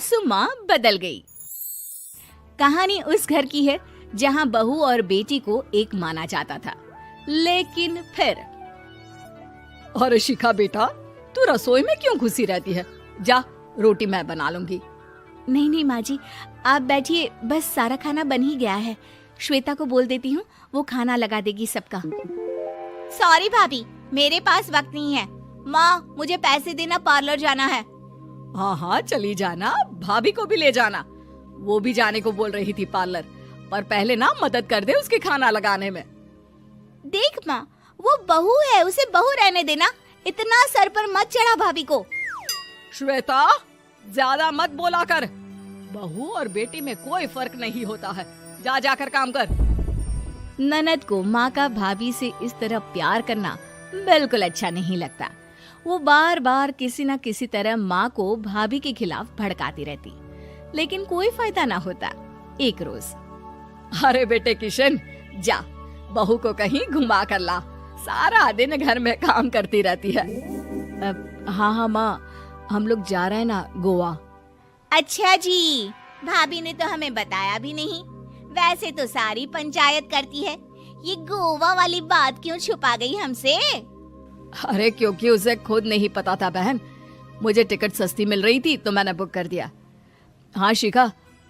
सासू माँ बदल गई। कहानी उस घर की है जहाँ बहू और बेटी को एक माना जाता था, लेकिन फिर अरे शिखा बेटा, तू रसोई में क्यों घुसी रहती है? जा, रोटी मैं बना लूंगी। नहीं नहीं माँ जी, आप बैठिए, बस सारा खाना बन ही गया है। श्वेता को बोल देती हूँ, वो खाना लगा देगी सबका। सॉरी भाभी, मेरे पास वक्त नहीं है। माँ, मुझे पैसे देना, पार्लर जाना है। हाँ हाँ चली जाना, भाभी को भी ले जाना। वो भी जाने को बोल रही थी पार्लर, पर पहले ना मदद कर दे उसके खाना लगाने में। देख माँ, वो बहू है, उसे बहू रहने देना, इतना सर पर मत चढ़ा भाभी को। श्वेता, ज्यादा मत बोला कर। बहू और बेटी में कोई फर्क नहीं होता है। जा जाकर काम कर। ननद को माँ का भाभी से इस तरह प्यार करना बिल्कुल अच्छा नहीं लगता। वो बार बार किसी न किसी तरह माँ को भाभी के खिलाफ भड़काती रहती, लेकिन कोई फायदा ना होता। एक रोज, अरे बेटे किशन, जा बहू को कहीं घुमा कर ला, सारा दिन घर में काम करती रहती है। हाँ हाँ माँ, हम लोग जा रहे हैं ना गोवा। अच्छा जी, भाभी ने तो हमें बताया भी नहीं। वैसे तो सारी पंचायत करती है, ये गोवा वाली बात क्यों छुपा गई हमसे? अरे क्योंकि उसे खुद नहीं पता था बहन। मुझे टिकट सस्ती मिल रही थी तो मैंने बुक कर दिया। हाँ शिखा,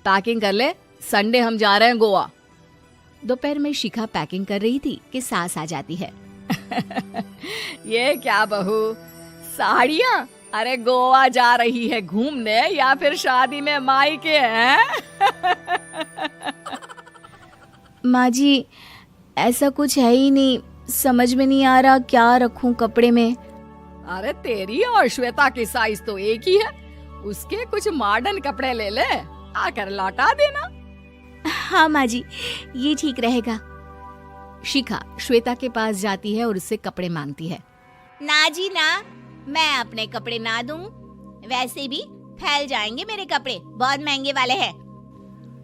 पैकिंग कर ले, संडे हम जा रहे हैं गोवा। दोपहर में शिखा पैकिंग कर रही थी कि सास आ जाती है। ये क्या बहू, साड़ियाँ? अरे गोवा जा रही है घूमने या फिर शादी में मायके हैं? माँ जी, ऐसा कुछ है ही नहीं, समझ में नहीं आ रहा क्या रखूं कपड़े में। अरे तेरी और श्वेता की साइज तो एक ही है, उसके कुछ मॉडर्न कपड़े ले ले, आकर लौटा देना। हाँ माँ जी, ये ठीक रहेगा। शिखा श्वेता के पास जाती है और उससे कपड़े मांगती है। ना जी ना, मैं अपने कपड़े ना दूं, वैसे भी फैल जाएंगे मेरे कपड़े, बहुत महंगे वाले हैं।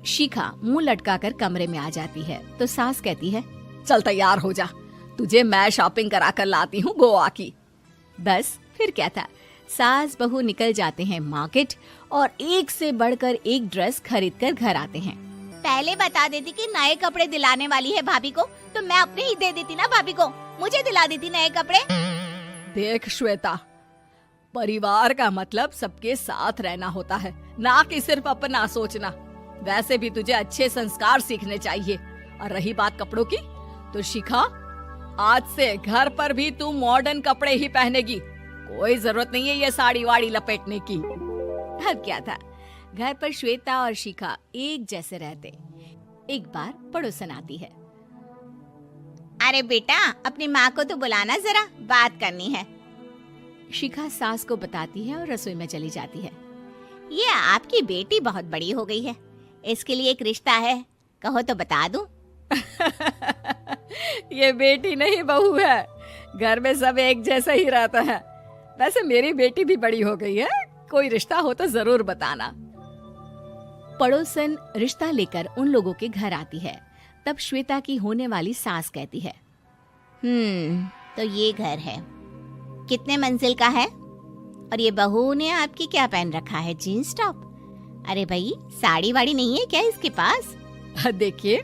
शिखा मुंह लटकाकर कमरे में आ जाती है तो सास कहती है, चल तैयार हो जा, तुझे मैं शॉपिंग करा कर लाती हूँ गोवा की। बस फिर क्या था, सास बहू निकल जाते हैं मार्केट और एक से बढ़कर एक ड्रेस खरीद कर घर आते हैं। पहले बता देती कि नए कपड़े दिलाने वाली है भाभी को, तो मैं अपने ही दे देती ना भाभी को, मुझे दिला देती नए कपड़े। देख श्वेता, परिवार का मतलब सबके साथ रहना होता है, ना कि सिर्फ अपना सोचना। वैसे भी तुझे अच्छे संस्कार सीखने चाहिए। और रही बात कपड़ों की, तो शिखा, आज से घर पर भी तू मॉडर्न कपड़े ही पहनेगी। कोई जरूरत नहीं है ये साड़ी वाड़ी लपेटने की। अब क्या था, घर पर श्वेता और शिखा एक जैसे रहते। एक बार पड़ोसन आती है। अरे बेटा, अपनी माँ को तो बुलाना, जरा बात करनी है। शिखा सास को बताती है और रसोई में चली जाती है। ये आपकी बेटी बहुत बड़ी हो गई है, इसके लिए एक रिश्ता है, कहो तो बता दूं। ये बेटी नहीं बहू है, घर में सब एक जैसा ही रहता है। वैसे मेरी बेटी भी बड़ी हो गई है, कोई रिश्ता हो तो जरूर बताना। पड़ोसन रिश्ता लेकर उन लोगों के घर आती है। तब श्वेता की होने वाली सास कहती है, तो ये घर है, कितने मंजिल का है? और ये बहू ने आपकी क्या पहन रखा है, जीन्स टॉप? अरे भाई, साड़ी वाड़ी नहीं है क्या इसके पास? देखिए,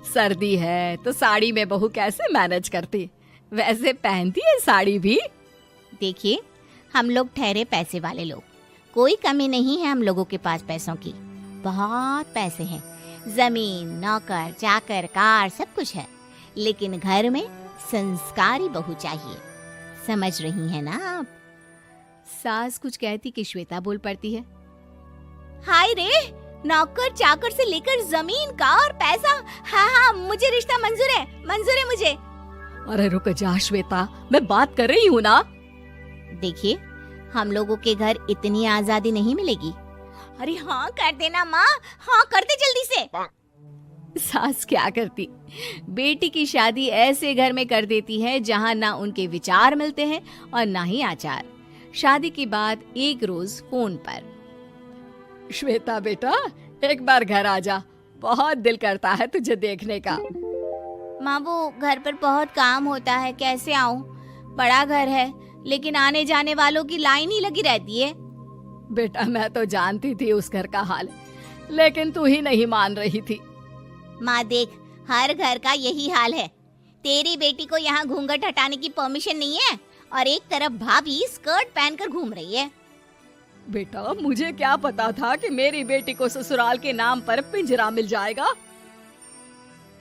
सर्दी है तो साड़ी में बहू कैसे मैनेज करती, वैसे पहनती है साड़ी भी। देखिए, हम लोग ठहरे पैसे वाले लोग, कोई कमी नहीं है हम लोगों के पास पैसों की, बहुत पैसे हैं, जमीन, नौकर चाकर, कार, सब कुछ है, लेकिन घर में संस्कारी बहू चाहिए। समझ रही है ना आप? सास कुछ कहती कि श्वेता बोल पड़ती है, हाय रे, नौकर चाकर से लेकर जमीन, कार, पैसा, हाँ हाँ, मुझे रिश्ता मंजूर है, मंजूर है मुझे। अरे रुक जा श्वेता, मैं बात कर रही हूँ ना। देखिए, हम लोगों के घर इतनी आजादी नहीं मिलेगी। अरे हाँ कर देना माँ, हाँ कर दे जल्दी से। सास क्या करती, बेटी की शादी ऐसे घर में कर देती है जहाँ ना उनके विचार मिलते हैं और ना ही आचार। शादी के बाद एक रोज फोन पर, श्वेता बेटा, एक बार घर आ जा, बहुत दिल करता है तुझे देखने का। माँ, वो घर पर बहुत काम होता है, कैसे आऊँ? बड़ा घर है, लेकिन आने जाने वालों की लाइन ही लगी रहती है। बेटा मैं तो जानती थी उस घर का हाल, लेकिन तू ही नहीं मान रही थी। माँ देख, हर घर का यही हाल है। तेरी बेटी को यहाँ घूंघट हटाने की परमिशन नहीं है और एक तरफ भाभी स्कर्ट पहनकर घूम रही है। बेटा मुझे क्या पता था कि मेरी बेटी को ससुराल के नाम पर पिंजरा मिल जाएगा।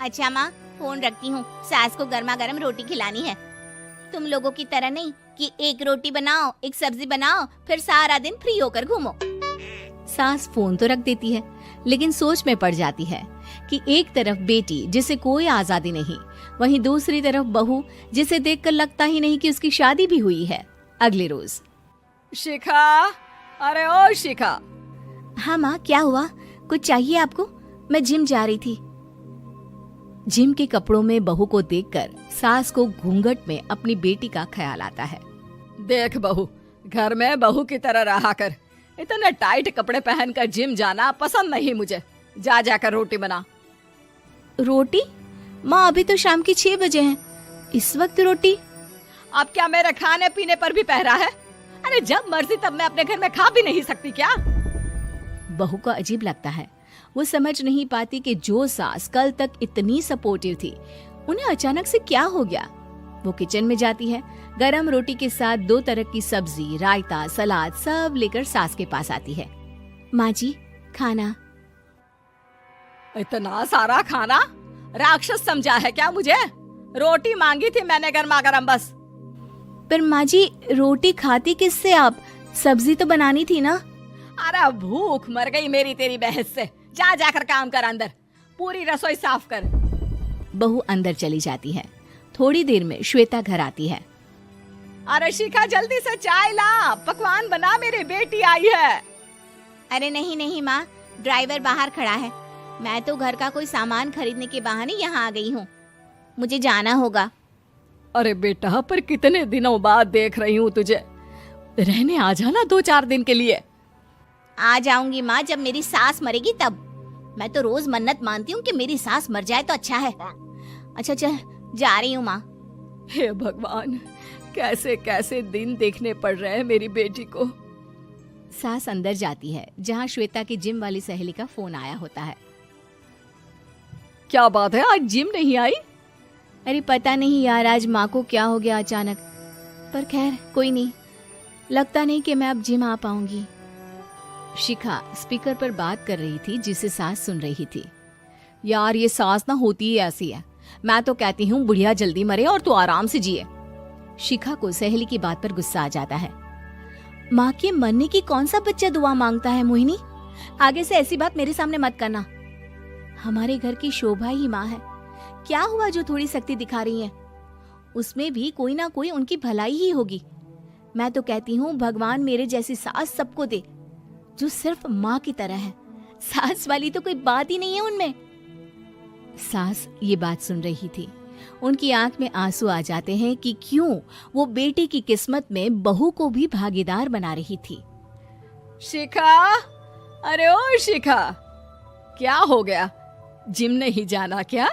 अच्छा माँ, फोन रखती हूँ, सास को गर्मा गर्म रोटी खिलानी है। तुम लोगों की तरह नहीं कि एक रोटी बनाओ, एक सब्जी बनाओ, फिर सारा दिन फ्री होकर घूमो। सास फोन तो रख देती है, लेकिन सोच में पड़ जाती है कि एक तरफ बेटी जिसे कोई आजादी नहीं, वहीं दूसरी तरफ बहू जिसे देखकर लगता ही नहीं कि उसकी शादी भी हुई है। अगले रोज। शिखा, अरे ओ शिखा। हाँ माँ, क्या हुआ? कुछ चाहिए आपको? मैं जिम जा रही थी। जिम के कपड़ों में बहू को देखकर सास को घूंघट में अपनी बेटी का ख्याल आता है। देख बहू, घर में बहू की तरह रहा कर। इतने टाइट कपड़े पहनकर जिम जाना पसंद नहीं मुझे। जा जाकर रोटी बना। रोटी? माँ अभी तो शाम के 6 बजे हैं, इस वक्त रोटी? अब क्या मेरे खाने पीने पर भी पहरा है? अरे जब मर्जी तब मैं अपने घर में खा भी नहीं सकती क्या? बहू को अजीब लगता है। वो समझ नहीं पाती कि जो सास कल तक इतनी सपोर्टिव थी, उन्हें अचानक से क्या हो गया। वो किचन में जाती है, गरम रोटी के साथ 2 तरह की सब्जी, रायता, सलाद सब लेकर सास के पास आती है। माँ जी, खाना। इतना सारा खाना? राक्षस समझा है क्या मुझे? रोटी मांगी थी मैंने गर्मा गर्म बस। पर माँ जी, रोटी खाती किससे आप? सब्जी तो बनानी थी ना। अरे भूख मर गई मेरी तेरी बहस से। जा जाकर काम कर, अंदर पूरी रसोई साफ कर। बहू अंदर चली जाती है। थोड़ी देर में श्वेता घर आती है। अरे शिखा, जल्दी से चाय ला, पकवान बना, मेरी बेटी आई है। अरे नहीं नहीं माँ, ड्राइवर बाहर खड़ा है। मैं तो घर का कोई सामान खरीदने के बहाने यहाँ आ गई हूँ, मुझे जाना होगा। अरे बेटा, पर कितने दिनों बाद देख रही हूँ तुझे, रहने आ जाना 2-4 दिन के लिए। आ जाऊंगी माँ, जब मेरी सास मरेगी तब। मैं तो रोज मन्नत मानती हूँ कि मेरी सास मर जाए तो अच्छा है। अच्छा चल, जा रही हूँ माँ। हे भगवान, कैसे कैसे दिन देखने पड़ रहे हैं मेरी बेटी को। सास अंदर जाती है, जहाँ श्वेता की जिम वाली सहेली का फोन आया होता है। क्या बात है, आज जिम नहीं आई? अरे पता नहीं यार, आज माँ को क्या हो गया अचानक। पर खैर कोई नहीं, लगता नहीं कि मैं अब जिम आ पाऊंगी। शिखा स्पीकर पर बात कर रही थी, जिसे सास सुन रही थी। यार ये सास ना होती ही ऐसी है। मैं तो कहती हूँ बुढ़िया जल्दी मरे और तू आराम से जिए। शिखा को सहेली की बात पर गुस्सा आ जाता है। माँ के मरने की कौन सा बच्चा दुआ मांगता है मोहिनी? आगे से ऐसी बात मेरे सामने मत करना। हमारे घर की शोभा ही माँ है। क्या हुआ जो थोड़ी शक्ति दिखा रही है? उसमें भी कोई ना कोई उनकी भलाई ही होगी। मैं तो कहती हूँ भगवान मेरे जैसी सास सबको दे, जो सिर्फ माँ की तरह है। सास वाली तो कोई बात ही नहीं है उनमें। सास ये बात सुन रही थी। उनकी आंख में आंसू आ जाते हैं कि क्यों वो बेटे की किस्मत में बहू को भी भागीदार बना रही थी। शिखा, अरे ओ शिखा, क्या हो गया? जिम नहीं जाना क्या?